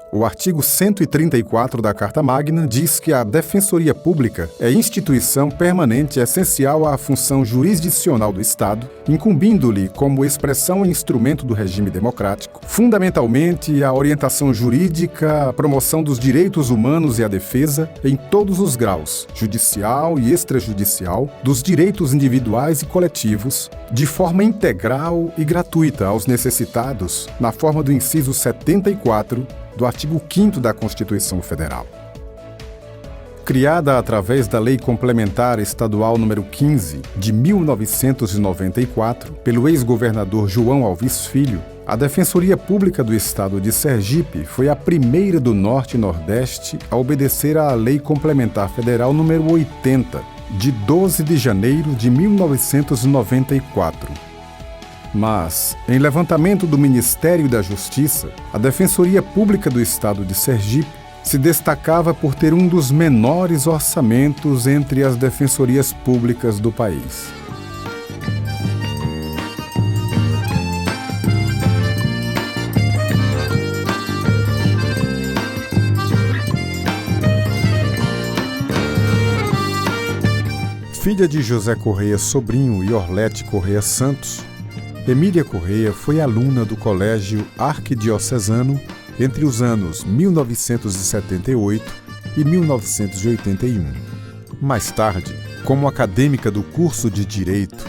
O artigo 134 da Carta Magna diz que a Defensoria Pública é instituição permanente essencial à função jurisdicional do Estado, incumbindo-lhe como expressão e instrumento do regime democrático, fundamentalmente a orientação jurídica, a promoção dos direitos humanos e a defesa, em todos os graus, judicial e extrajudicial, dos direitos individuais e coletivos, de forma integral e gratuita aos necessitados, na forma do inciso 74 do artigo 5º da Constituição Federal. Criada através da Lei Complementar Estadual nº 15, de 1994, pelo ex-governador João Alves Filho, a Defensoria Pública do Estado de Sergipe foi a primeira do Norte e Nordeste a obedecer à Lei Complementar Federal nº 80, de 12 de janeiro de 1994. Mas, em levantamento do Ministério da Justiça, a Defensoria Pública do Estado de Sergipe se destacava por ter um dos menores orçamentos entre as defensorias públicas do país. Filha de José Correia Sobrinho e Orlete Correia Santos, Emília Correia foi aluna do Colégio Arquidiocesano entre os anos 1978 e 1981. Mais tarde, como acadêmica do curso de Direito,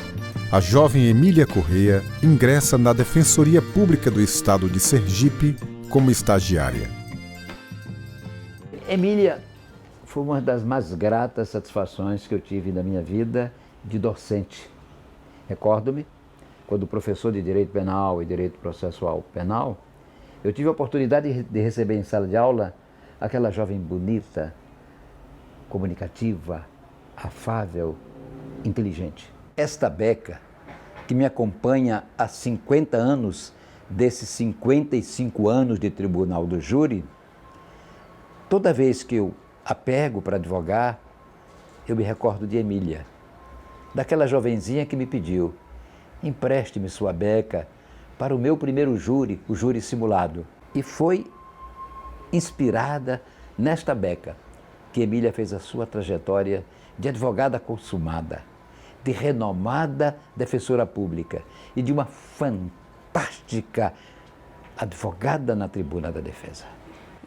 a jovem Emília Correia ingressa na Defensoria Pública do Estado de Sergipe como estagiária. Emília foi uma das mais gratas satisfações que eu tive na minha vida de docente. Recordo-me, quando professor de Direito Penal e Direito Processual Penal, eu tive a oportunidade de receber em sala de aula aquela jovem bonita, comunicativa, afável, inteligente. Esta beca, que me acompanha há 50 anos, desses 55 anos de Tribunal do Júri, toda vez que eu a pego para advogar, eu me recordo de Emília, daquela jovenzinha que me pediu: empreste-me sua beca para o meu primeiro júri, o júri simulado. E foi inspirada nesta beca que Emília fez a sua trajetória de advogada consumada, de renomada defensora pública e de uma fantástica advogada na tribuna da defesa.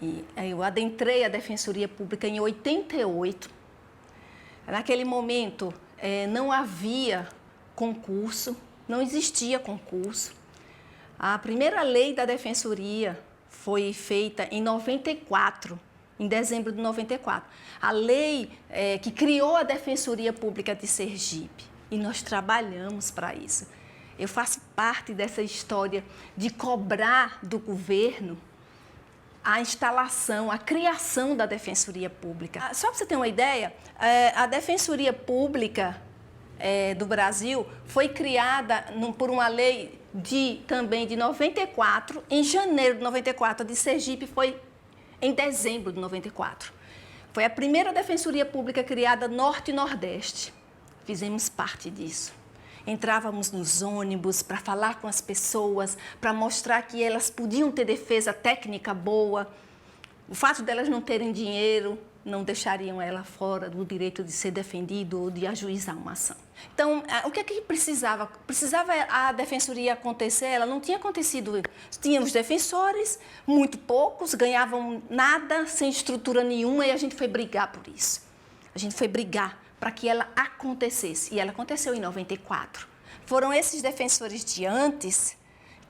E eu adentrei a Defensoria Pública em 88. Naquele momento não havia concurso, não existia concurso. A primeira lei da Defensoria foi feita em 94, em dezembro de 94. A lei que criou a Defensoria Pública de Sergipe. E nós trabalhamos para isso. Eu faço parte dessa história de cobrar do governo a instalação, a criação da Defensoria Pública. Só para você ter uma ideia, a Defensoria Pública do Brasil foi criada por uma lei também de 94, em janeiro de 94, a de Sergipe foi em dezembro de 94. Foi a primeira Defensoria Pública criada Norte e Nordeste. Fizemos parte disso. Entrávamos nos ônibus para falar com as pessoas, para mostrar que elas podiam ter defesa técnica boa. O fato delas não terem dinheiro não deixariam ela fora do direito de ser defendido ou de ajuizar uma ação. Então, o que é que precisava? Precisava a defensoria acontecer, ela não tinha acontecido. Tínhamos defensores, muito poucos, ganhavam nada, sem estrutura nenhuma, e a gente foi brigar por isso. A gente foi brigar para que ela acontecesse, e ela aconteceu em 94. Foram esses defensores de antes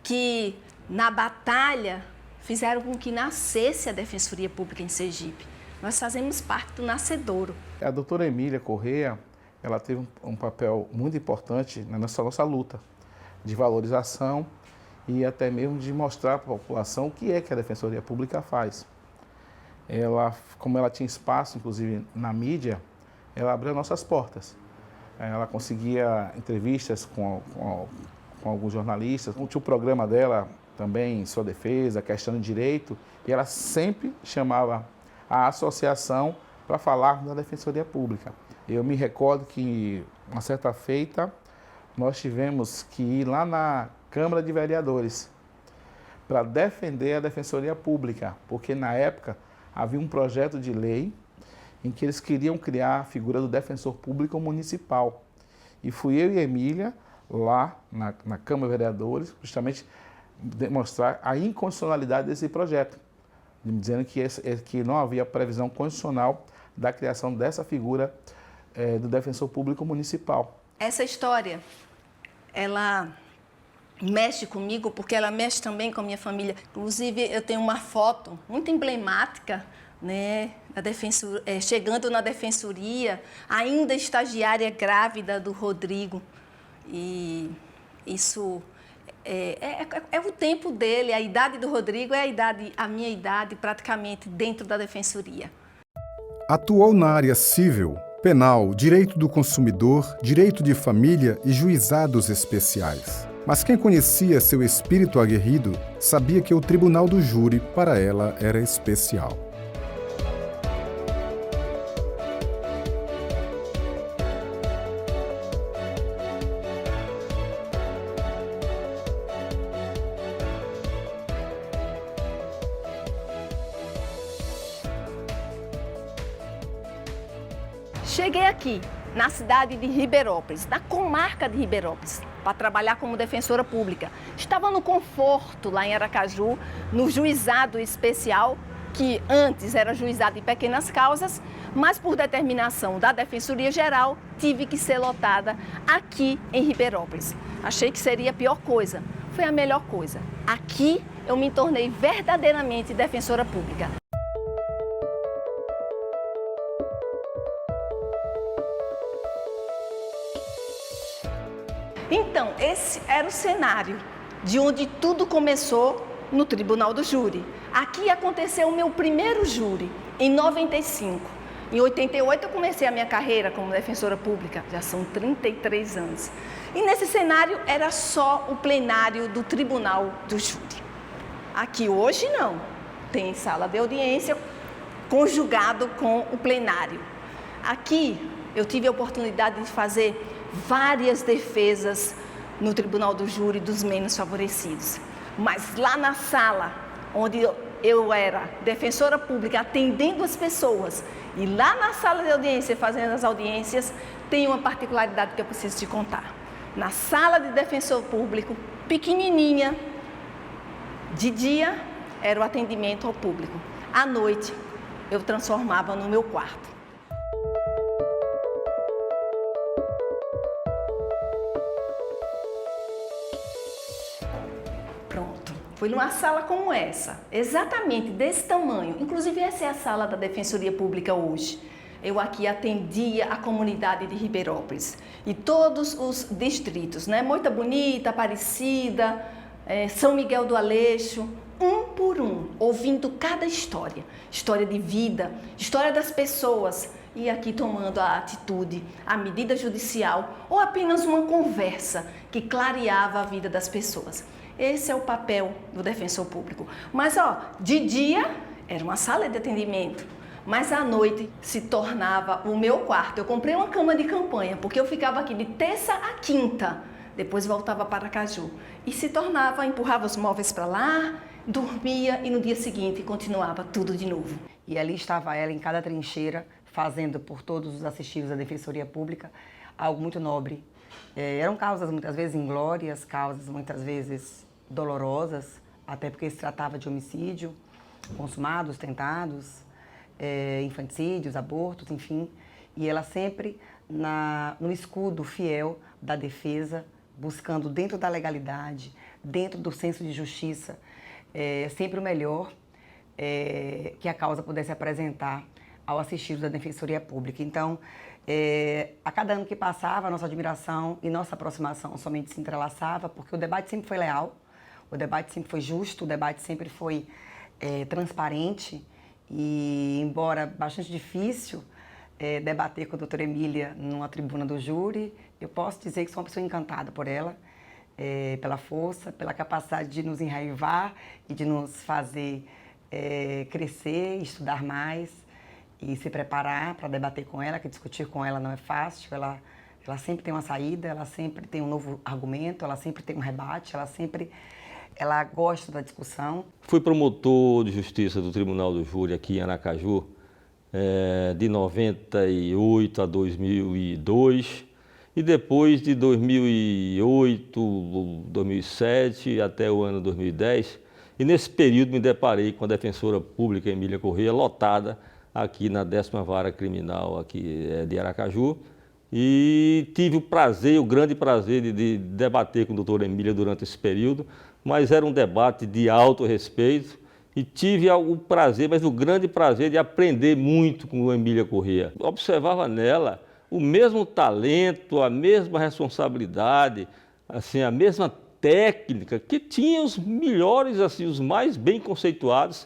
que, na batalha, fizeram com que nascesse a Defensoria Pública em Sergipe. Nós fazemos parte do nascedouro. A doutora Emília Correia, ela teve um papel muito importante na nossa luta de valorização e até mesmo de mostrar para a população o que é que a Defensoria Pública faz. Ela, como ela tinha espaço, inclusive, na mídia, ela abriu nossas portas. Ela conseguia entrevistas com alguns jornalistas. Tinha o programa dela também, Sua Defesa, Questão de Direito, e ela sempre chamava a associação para falar da Defensoria Pública. Eu me recordo que, uma certa feita, nós tivemos que ir lá na Câmara de Vereadores para defender a Defensoria Pública, porque na época havia um projeto de lei em que eles queriam criar a figura do defensor público municipal. E fui eu e Emília lá na Câmara de Vereadores, justamente demonstrar a inconstitucionalidade desse projeto, dizendo que não havia previsão constitucional da criação dessa figura do defensor público municipal. Essa história, ela mexe comigo porque ela mexe também com a minha família. Inclusive, eu tenho uma foto muito emblemática, né, chegando na defensoria, ainda estagiária grávida do Rodrigo. E isso é o tempo dele, a idade do Rodrigo é a minha idade, praticamente, dentro da defensoria. Atuou na área civil, penal, direito do consumidor, direito de família e juizados especiais. Mas quem conhecia seu espírito aguerrido sabia que o Tribunal do Júri, para ela, era especial. Cheguei aqui, na cidade de Ribeirópolis, na comarca de Ribeirópolis, para trabalhar como defensora pública. Estava no conforto lá em Aracaju, no juizado especial, que antes era juizado em pequenas causas, mas por determinação da Defensoria Geral, tive que ser lotada aqui em Ribeirópolis. Achei que seria a pior coisa, foi a melhor coisa. Aqui eu me tornei verdadeiramente defensora pública. Então, esse era o cenário de onde tudo começou no Tribunal do Júri. Aqui aconteceu o meu primeiro júri, em 95. Em 88 eu comecei a minha carreira como defensora pública, já são 33 anos. E nesse cenário era só o plenário do Tribunal do Júri. Aqui hoje não, tem sala de audiência conjugado com o plenário. Aqui eu tive a oportunidade de fazer várias defesas no Tribunal do Júri dos menos favorecidos. Mas lá na sala, onde eu era defensora pública atendendo as pessoas, e lá na sala de audiência, fazendo as audiências, tem uma particularidade que eu preciso te contar. Na sala de defensor público, pequenininha, de dia era o atendimento ao público. À noite, eu transformava no meu quarto. Foi numa sala como essa, exatamente desse tamanho. Inclusive, essa é a sala da Defensoria Pública hoje. Eu aqui atendia a comunidade de Ribeirópolis e todos os distritos, né? Moita Bonita, Aparecida, São Miguel do Aleixo, um por um, ouvindo cada história. História de vida, história das pessoas. E aqui tomando a atitude, a medida judicial ou apenas uma conversa que clareava a vida das pessoas. Esse é o papel do defensor público. Mas, de dia era uma sala de atendimento, mas à noite se tornava o meu quarto. Eu comprei uma cama de campanha, porque eu ficava aqui de terça a quinta, depois voltava para Aracaju. E se tornava, empurrava os móveis para lá, dormia e no dia seguinte continuava tudo de novo. E ali estava ela em cada trincheira, fazendo por todos os assistidos da Defensoria Pública algo muito nobre. Eram causas muitas vezes inglórias, causas muitas vezes dolorosas, até porque se tratava de homicídio, consumados, tentados, infanticídios, abortos, enfim. E ela sempre no escudo fiel da defesa, buscando dentro da legalidade, dentro do senso de justiça, sempre o melhor que a causa pudesse apresentar ao assistido da Defensoria Pública. Então, a cada ano que passava, a nossa admiração e nossa aproximação somente se entrelaçava, porque o debate sempre foi leal, o debate sempre foi justo, o debate sempre foi transparente e, embora bastante difícil debater com a doutora Emília numa tribuna do júri, eu posso dizer que sou uma pessoa encantada por ela, pela força, pela capacidade de nos enraivar e de nos fazer crescer, estudar mais e se preparar para debater com ela, que discutir com ela não é fácil. Ela sempre tem uma saída, ela sempre tem um novo argumento, ela sempre tem um rebate, ela sempre ela gosta da discussão. Fui promotor de justiça do Tribunal do Júri aqui em Aracaju, de 98 a 2002, e depois de 2008, 2007 até o ano 2010. E nesse período me deparei com a defensora pública Emília Correia, lotada aqui na 10ª Vara Criminal aqui de Aracaju. E tive o prazer, o grande prazer de debater com a doutora Emília durante esse período, mas era um debate de alto respeito e tive o prazer, mas o grande prazer de aprender muito com a Emília Correia. Observava nela o mesmo talento, a mesma responsabilidade, assim, a mesma técnica que tinha os melhores, assim, os mais bem conceituados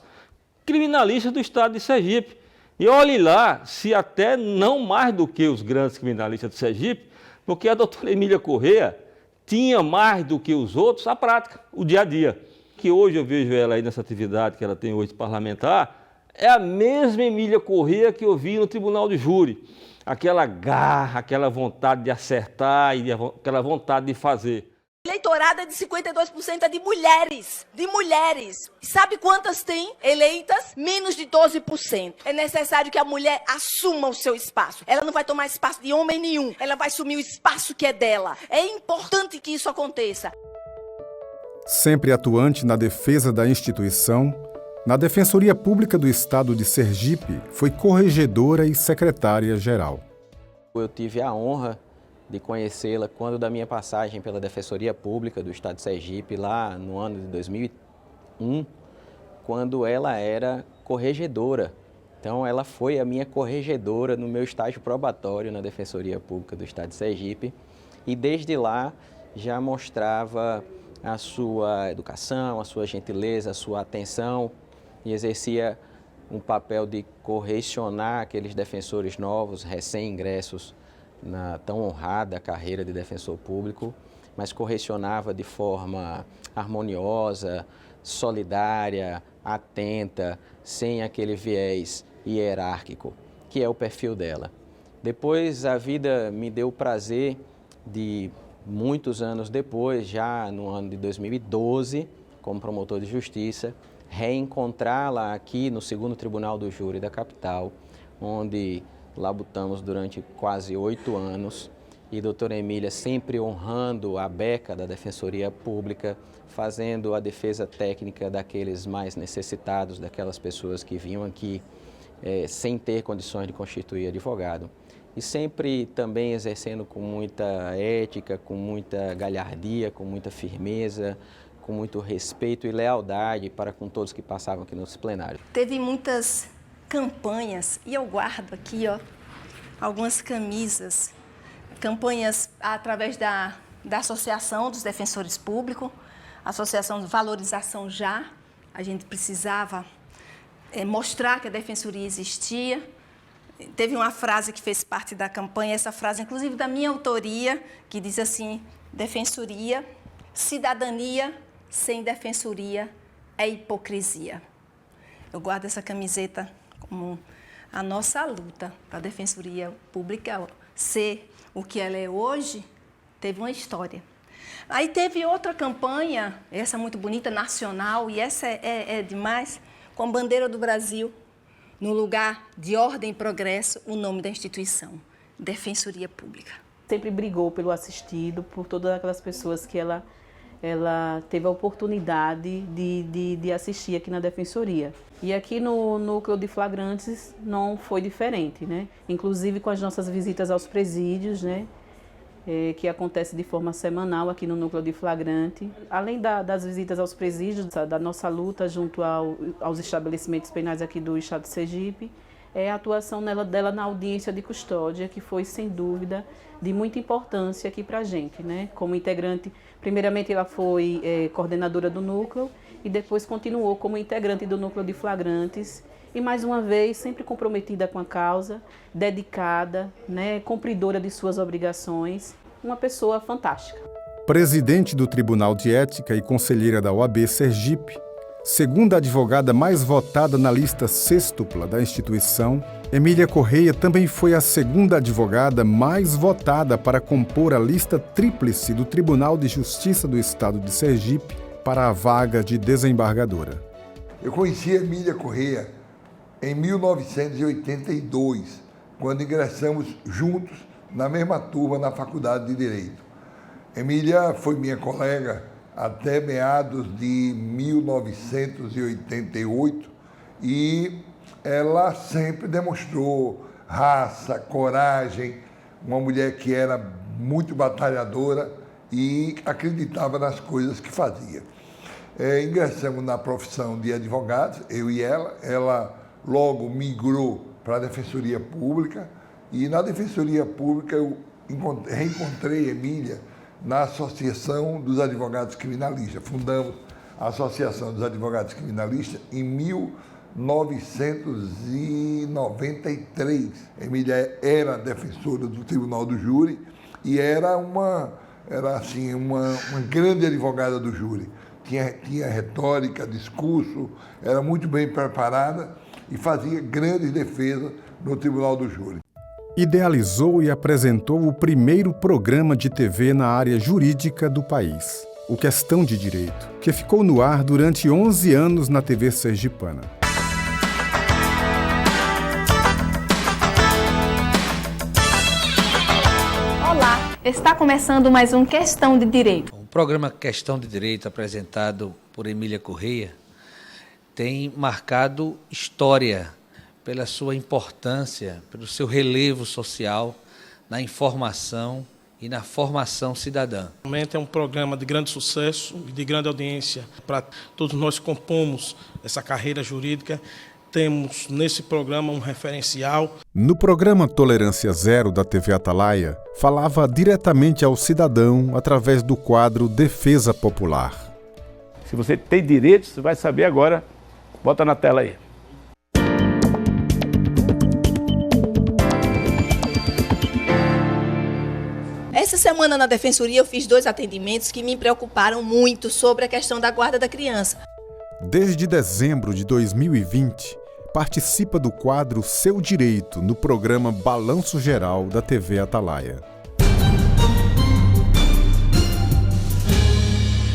criminalistas do estado de Sergipe. E olhe lá, se até não mais do que os grandes criminalistas de Sergipe, porque a doutora Emília Correia tinha mais do que os outros a prática, o dia a dia. Que hoje eu vejo ela aí nessa atividade que ela tem hoje parlamentar, é a mesma Emília Correia que eu vi no Tribunal de Júri. Aquela garra, aquela vontade de acertar e aquela vontade de fazer. Eleitorado é de 52% é de mulheres, Sabe quantas tem eleitas? Menos de 12%. É necessário que a mulher assuma o seu espaço. Ela não vai tomar espaço de homem nenhum, ela vai assumir o espaço que é dela. É importante que isso aconteça. Sempre atuante na defesa da instituição, na Defensoria Pública do Estado de Sergipe, foi corregedora e secretária-geral. Eu tive a honra de conhecê-la quando da minha passagem pela Defensoria Pública do Estado de Sergipe, lá no ano de 2001, quando ela era corregedora. Então, ela foi a minha corregedora no meu estágio probatório na Defensoria Pública do Estado de Sergipe e desde lá já mostrava a sua educação, a sua gentileza, a sua atenção e exercia um papel de correcionar aqueles defensores novos, recém-ingressos na tão honrada carreira de defensor público, mas correcionava de forma harmoniosa, solidária, atenta, sem aquele viés hierárquico, que é o perfil dela. Depois a vida me deu o prazer de, muitos anos depois, já no ano de 2012, como promotor de justiça, reencontrá-la aqui no 2º Tribunal do Júri da capital, onde labutamos durante quase 8 anos e doutora Emília sempre honrando a beca da Defensoria Pública, fazendo a defesa técnica daqueles mais necessitados, daquelas pessoas que vinham aqui sem ter condições de constituir advogado. E sempre também exercendo com muita ética, com muita galhardia, com muita firmeza, com muito respeito e lealdade para com todos que passavam aqui no plenário. Teve muitas campanhas, e eu guardo aqui, ó, algumas campanhas através da Associação dos Defensores Públicos, Associação de Valorização Já. A gente precisava mostrar que a Defensoria existia. Teve uma frase que fez parte da campanha, essa frase, inclusive da minha autoria, que diz assim: Defensoria, cidadania sem defensoria é hipocrisia. Eu guardo essa camiseta como a nossa luta para a Defensoria Pública ser o que ela é hoje, teve uma história. Aí teve outra campanha, essa muito bonita, nacional, e essa é demais, com a bandeira do Brasil, no lugar de ordem e progresso, o nome da instituição, Defensoria Pública. Sempre brigou pelo assistido, por todas aquelas pessoas que ela teve a oportunidade de assistir aqui na Defensoria. E aqui no Núcleo de Flagrantes não foi diferente, né? Inclusive com as nossas visitas aos presídios, né? Que acontece de forma semanal aqui no Núcleo de Flagrante. Além das visitas aos presídios, da nossa luta junto aos estabelecimentos penais aqui do Estado de Sergipe, é a atuação dela na audiência de custódia, que foi, sem dúvida, de muita importância aqui para a gente, né? Como integrante, primeiramente ela foi coordenadora do núcleo e depois continuou como integrante do Núcleo de Flagrantes e, mais uma vez, sempre comprometida com a causa, dedicada, né? Cumpridora de suas obrigações, uma pessoa fantástica. Presidente do Tribunal de Ética e conselheira da OAB Sergipe, segunda advogada mais votada na lista sextupla da instituição, Emília Correia também foi a segunda advogada mais votada para compor a lista tríplice do Tribunal de Justiça do Estado de Sergipe para a vaga de desembargadora. Eu conheci Emília Correia em 1982, quando ingressamos juntos na mesma turma na Faculdade de Direito. Emília foi minha colega até meados de 1988 e ela sempre demonstrou raça, coragem, uma mulher que era muito batalhadora e acreditava nas coisas que fazia. Ingressamos na profissão de advogados, eu e ela logo migrou para a Defensoria Pública e na Defensoria Pública eu reencontrei Emília na Associação dos Advogados Criminalistas. Fundamos a Associação dos Advogados Criminalistas em 1993. Emília era defensora do Tribunal do Júri e era uma grande advogada do júri. Tinha retórica, discurso, era muito bem preparada e fazia grandes defesas no Tribunal do Júri. Idealizou e apresentou o primeiro programa de TV na área jurídica do país, o Questão de Direito, que ficou no ar durante 11 anos na TV sergipana. Olá, está começando mais um Questão de Direito. O programa Questão de Direito, apresentado por Emília Correia, tem marcado história pela sua importância, pelo seu relevo social na informação e na formação cidadã. Realmente é um programa de grande sucesso e de grande audiência para todos nós que compomos essa carreira jurídica. Temos nesse programa um referencial. No programa Tolerância Zero da TV Atalaia, falava diretamente ao cidadão através do quadro Defesa Popular. Se você tem direitos, você vai saber agora. Bota na tela aí. Essa semana na Defensoria eu fiz 2 atendimentos que me preocuparam muito sobre a questão da guarda da criança. Desde dezembro de 2020, participa do quadro Seu Direito no programa Balanço Geral da TV Atalaia.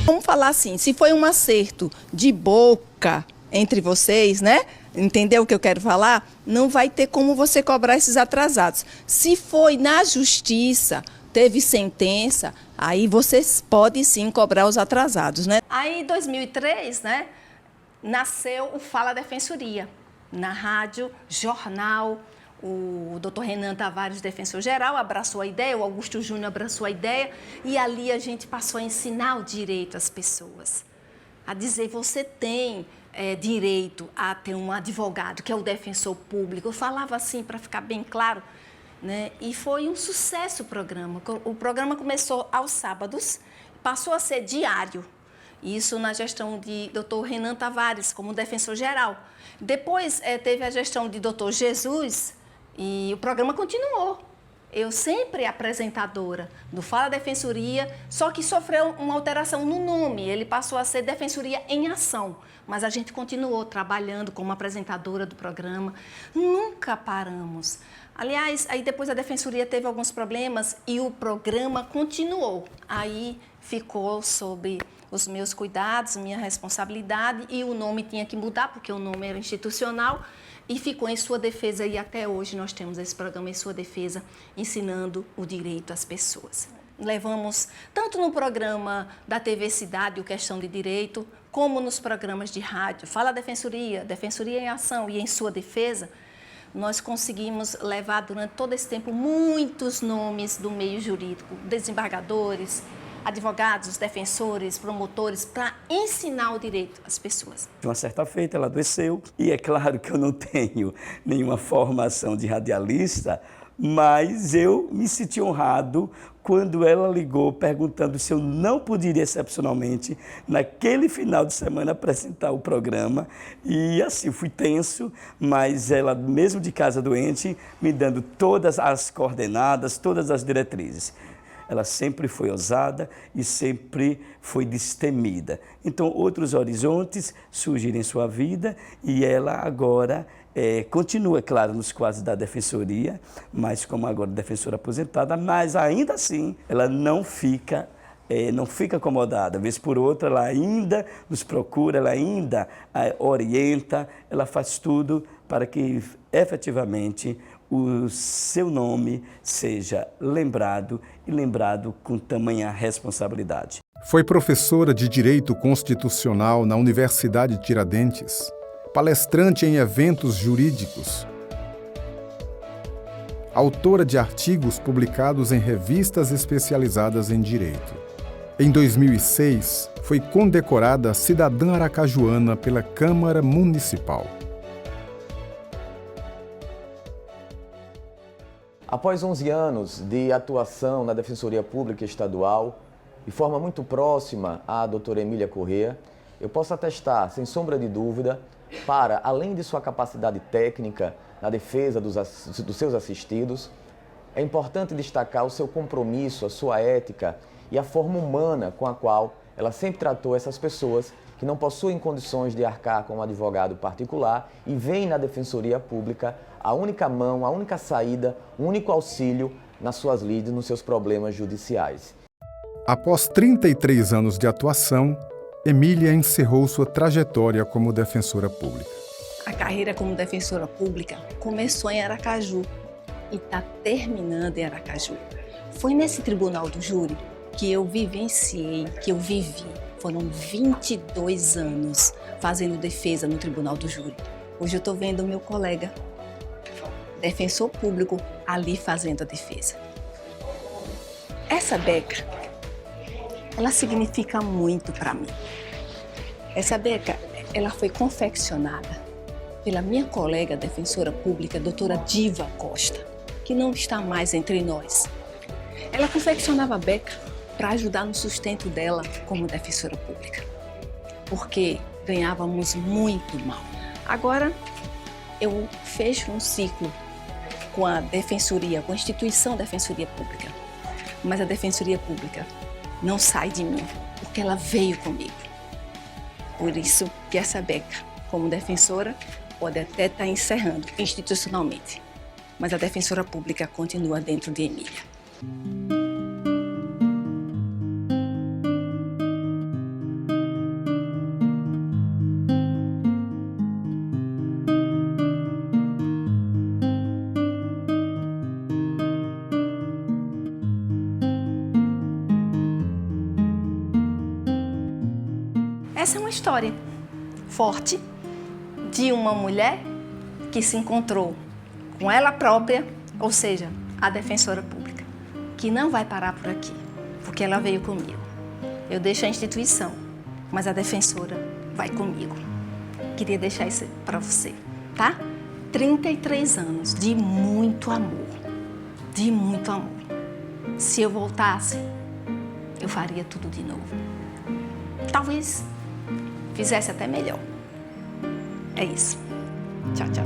Vamos falar assim, se foi um acerto de boca entre vocês, né? Entendeu o que eu quero falar? Não vai ter como você cobrar esses atrasados. Se foi na justiça, teve sentença, aí vocês podem sim cobrar os atrasados, né? Aí em 2003, né, nasceu o Fala Defensoria, na rádio, jornal. O Dr. Renan Tavares, defensor geral, abraçou a ideia, o Augusto Júnior abraçou a ideia e ali a gente passou a ensinar o direito às pessoas. A dizer, você tem direito a ter um advogado, que é o defensor público. Eu falava assim para ficar bem claro, né? E foi um sucesso o programa. O programa começou aos sábados, passou a ser diário. Isso na gestão de Dr. Renan Tavares, como defensor geral. Depois teve a gestão de Dr. Jesus e o programa continuou. Eu sempre apresentadora do Fala Defensoria, só que sofreu uma alteração no nome. Ele passou a ser Defensoria em Ação, mas a gente continuou trabalhando como apresentadora do programa. Nunca paramos. Aliás, aí depois a Defensoria teve alguns problemas e o programa continuou. Aí ficou sob os meus cuidados, minha responsabilidade, e o nome tinha que mudar, porque o nome era institucional, e ficou em sua defesa, e até hoje nós temos esse programa em sua defesa, ensinando o direito às pessoas. Levamos, tanto no programa da TV Cidade, o Questão de Direito, como nos programas de rádio, Fala Defensoria, Defensoria em Ação e em sua defesa, nós conseguimos levar durante todo esse tempo muitos nomes do meio jurídico, desembargadores, advogados, defensores, promotores, para ensinar o direito às pessoas. De uma certa feita, ela adoeceu, e é claro que eu não tenho nenhuma formação de radialista, mas eu me senti honrado quando ela ligou perguntando se eu não poderia, excepcionalmente, naquele final de semana, apresentar o programa. E assim, fui tenso, mas ela, mesmo de casa doente, me dando todas as coordenadas, todas as diretrizes. Ela sempre foi ousada e sempre foi destemida. Então, outros horizontes surgiram em sua vida e ela agora continua, claro, nos quadros da Defensoria, mas como agora defensora aposentada, mas ainda assim ela não fica não fica acomodada. Vez por outra, ela ainda nos procura, ela ainda orienta, ela faz tudo para que efetivamente o seu nome seja lembrado e lembrado com tamanha responsabilidade. Foi professora de Direito Constitucional na Universidade Tiradentes, palestrante em eventos jurídicos, autora de artigos publicados em revistas especializadas em direito. Em 2006, foi condecorada cidadã aracajuana pela Câmara Municipal. Após 11 anos de atuação na Defensoria Pública Estadual, de forma muito próxima à doutora Emília Corrêa, eu posso atestar, sem sombra de dúvida, para, além de sua capacidade técnica na defesa dos seus assistidos, é importante destacar o seu compromisso, a sua ética e a forma humana com a qual ela sempre tratou essas pessoas que não possuem condições de arcar com um advogado particular e veem na Defensoria Pública a única mão, a única saída, o único auxílio nas suas lides, nos seus problemas judiciais. Após 33 anos de atuação, Emília encerrou sua trajetória como defensora pública. A carreira como defensora pública começou em Aracaju e está terminando em Aracaju. Foi nesse tribunal do júri que eu vivenciei, que eu vivi. Foram 22 anos fazendo defesa no tribunal do júri. Hoje eu estou vendo o meu colega, defensor público, ali fazendo a defesa. Essa beca, ela significa muito para mim. Essa beca, ela foi confeccionada pela minha colega defensora pública, doutora Diva Costa, que não está mais entre nós. Ela confeccionava a beca para ajudar no sustento dela como defensora pública, porque ganhávamos muito mal. Agora, eu fecho um ciclo com a defensoria, com a instituição Defensoria Pública, mas a Defensoria Pública não sai de mim, porque ela veio comigo. Por isso que essa beca, como defensora, pode até estar encerrando institucionalmente, mas a defensora pública continua dentro de Emília. Essa é uma história forte de uma mulher que se encontrou com ela própria, ou seja, a defensora pública, que não vai parar por aqui, porque ela veio comigo. Eu deixo a instituição, mas a defensora vai comigo. Queria deixar isso para você, tá? 33 anos de muito amor, de muito amor. Se eu voltasse, eu faria tudo de novo. Talvez fizesse até melhor. É isso. Tchau, tchau.